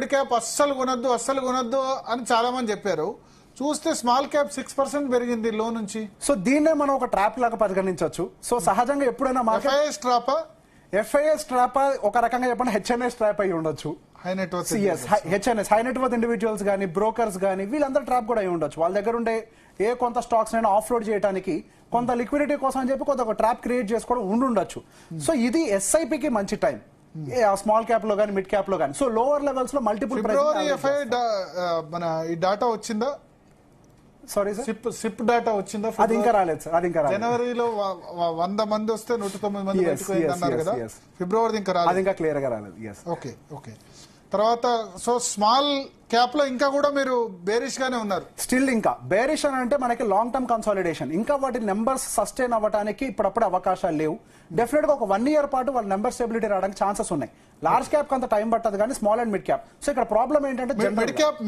Mid cap అస్సలు కొనొద్దు అని చాలా మంది చెప్పారు. చూస్తే స్మాల్ క్యాప్ 6% పెరిగింది లో నుంచి. సో దీన్నే మనం ఒక ట్రాప్ లాగా పరిగణించవచ్చు. సో సహజంగా ఎప్పుడైనా ఎఫ్ఐఎస్ ట్రాప్ ఒక రకంగా చెప్పండి హెచ్ఎన్ఎస్ ట్రాప్ అయి ఉండొచ్చు. HNIs high net worth individuals కానీ బ్రోకర్స్ కానీ వీళ్ళందరూ ట్రాప్ కూడా అయి ఉండొచ్చు. వాళ్ళ దగ్గర ఉండే కొంత స్టాక్స్ అయినా ఆఫ్లోడ్ చేయడానికి కొంత లిక్విడిటీ కోసం అని చెప్పి కొంత ఒక ట్రాప్ క్రియేట్ చేసుకోవడం ఉండుండొచ్చు. సో ఇది ఎస్ఐపికి మంచి టైం స్మాల్ క్యాప్ లో కానీ మిడ్ క్యాప్ లో కానీ. సో లోవర్ లెవెల్స్ లో మల్టిపుల్ మన ఈ డాటా వచ్చిందా? సారీ సార్, సిప్ డాటా వచ్చిందా? అది ఇంకా రాలేదు సార్. అది ఇంకా జనవరిలో 100 మంది వస్తే 109 మంది అన్నారు కదా. ఫిబ్రవరి ఇంకా రాలేదు. అది ఇంకా క్లియర్ గా రాలేదు. ఓకే. తర్వాత సో స్మాల్ క్యాప్ లో ఇంకా కూడా మీరు బేరిష్ గానే ఉన్నారు స్టిల్. ఇంకా బేరిష్ అని అంటే మనకి లాంగ్ టర్మ్ కన్సాలిడేషన్, ఇంకా వాటి నెంబర్స్ సస్టైన్ అవ్వడానికి ఇప్పుడప్పుడు అవకాశాలు లేవు. డెఫినెట్ గా ఒక 1 year పాటు వాళ్ళ నెంబర్ స్టెబిలిటీ రావడానికి ఛాన్సెస్ ఉన్నాయి. లార్జ్ క్యాప్ అంత టైం పట్టదు కానీ small and mid cap. So ఇక్కడ ప్రాబ్లం ఏంటంటే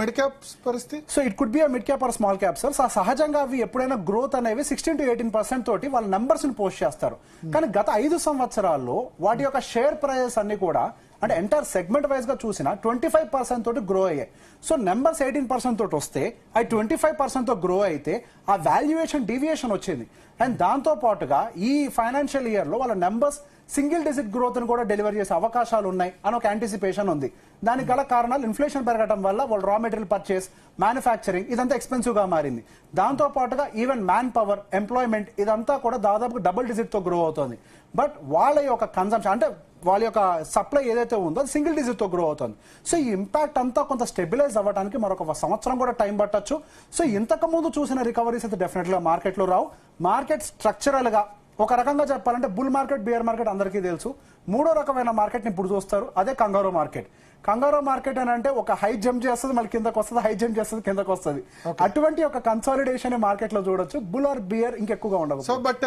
మిడ్ క్యాప్ పరిస్థితి. So it could be mid cap or small cap sir. సహజంగా అవి ఎప్పుడైనా గ్రోత్ అనేవి 16 to 18% తోటి వాళ్ళ నెంబర్స్ ని పోస్ట్ చేస్తారు. కానీ గత 5 సంవత్సరాల్లో వాటి యొక్క షేర్ ప్రైజెస్ అన్ని కూడా అంటే ఎంటైర్ సెగ్మెంట్ వైజ్ గా చూసిన 25% తోటి గ్రో అయ్యాయి. సో నెంబర్స్ 18% తోటి వస్తే అది 25% తో గ్రో అయితే ఆ వాల్యుయేషన్ డీవియేషన్ వచ్చింది. అండ్ దాంతో పాటుగా ఈ ఫైనాన్షియల్ ఇయర్ లో వాళ్ళ నెంబర్స్ సింగిల్ డిజిట్ గ్రోత్ ని కూడా డెలివర్ చేసే అవకాశాలు ఉన్నాయి అని ఒక యాంటిసిపేషన్ ఉంది. దానికి గల కారణాలు ఇన్ఫ్లేషన్ పెరగడం వల్ల వాళ్ళు రా మెటీరియల్ పర్చేస్, మ్యానుఫ్యాక్చరింగ్ ఇదంతా ఎక్స్పెన్సివ్ గా మారింది. దాంతో పాటుగా ఈవెన్ మ్యాన్ పవర్, ఎంప్లాయ్మెంట్ ఇదంతా కూడా దాదాపు డబుల్ డిజిట్ తో గ్రో అవుతుంది. బట్ వాళ్ళ యొక్క కన్సంప్షన్ అంటే వాళ్ళ యొక్క సప్లై ఏదైతే ఉందో అది సింగిల్ డిజిట్ తో గ్రో అవుతుంది. సో ఈ ఇంపాక్ట్ అంతా కొంత స్టెబిలైజ్ అవ్వడానికి మరొక సంవత్సరం కూడా టైం పట్టొచ్చు. సో ఇంతకు ముందు చూసిన రికవరీస్ అయితే డెఫినెట్ గా మార్కెట్ లో రావు. మార్కెట్ స్ట్రక్చరల్ గా ఒక రకంగా చెప్పాలంటే బుల్ మార్కెట్, బియర్ మార్కెట్ అందరికీ తెలుసు. మూడో రకమైన మార్కెట్ ని ఇప్పుడు చూస్తారు, అదే కంగారో మార్కెట్. కంగారో మార్కెట్ అని అంటే ఒక హై జంప్ చేస్తుంది, మళ్ళీ కిందకు వస్తుంది, హై జంప్ చేస్తుంది, కిందకు వస్తుంది. అటువంటి ఒక కన్సాలిడేషన్ మార్కెట్ లో చూడొచ్చు. బుల్ ఆర్ బియర్ ఇంకెక్కువగా ఉండదు. సో బట్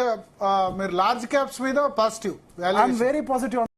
మీరు లార్జ్ క్యాప్స్ మీద పాజిటివ్, ఐఎమ్ వెరీ పాజిటివ్.